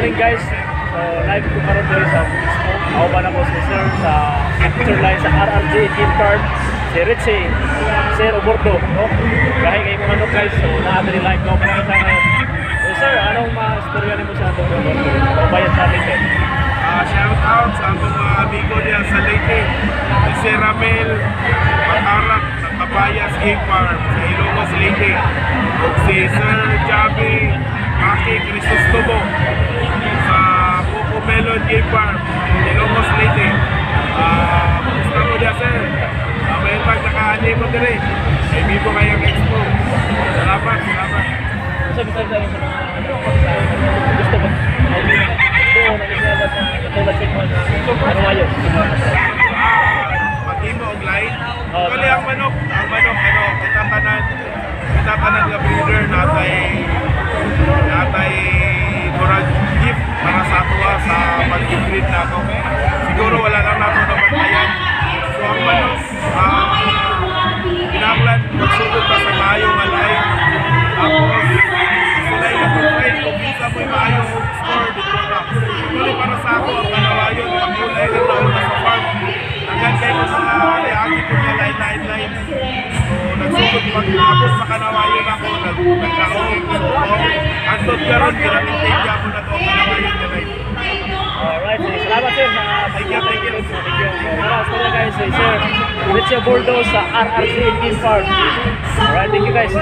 morning guys. So live ko karon diri sa ako ba na ko si Sir sa picture line sa RRG Team Card si Richie Sir Obordo no? Kahit kayo kung ano guys, so na-adri live ko pa kita ngayon. So Sir, anong istorya niyo sa atong Obordo? O bayan sa atin? Shout out sa akong mga amigo niya sa Leyte, si Ramel Matarak ng Kabayas Game Farm sa Ilocos, Leyte, si Sir Javi Maki Crisostomo sa Coco Melon Game Farm Ilocos, Leyte. Gusto mo niya sir, may pag nakaani mo din ay vivo kayong expo. Salamat. Sabi sa mga gusto mo doon ang ilalabas na katulad sa mga kanawayo. Mag-imo og line. Kali ang manok itatanan nga breeder natay murag gift para sa ato sa pag-breed nato. Siguro wala lang nato nabantayan. So ang manok pinanglan magsugod pa sa maayo nga line. Tapos sila yung pag-train kung bisa mo'y maayo score dito na. Siguro para sa ako ang kanawayon pagkulay ng taon na sa farm. Nagantay ko sa reagi ko niya line. So nagsugod pag-tapos sa kanawayon ako nagkaong. So andot karon ginamintay niya ako na ito ang kanawayon niya line. Alright, salamat sir sa pag-thank you. Salamat guys sa Sir Richie Obordo sa RRG Team Farm. Alright, thank you guys.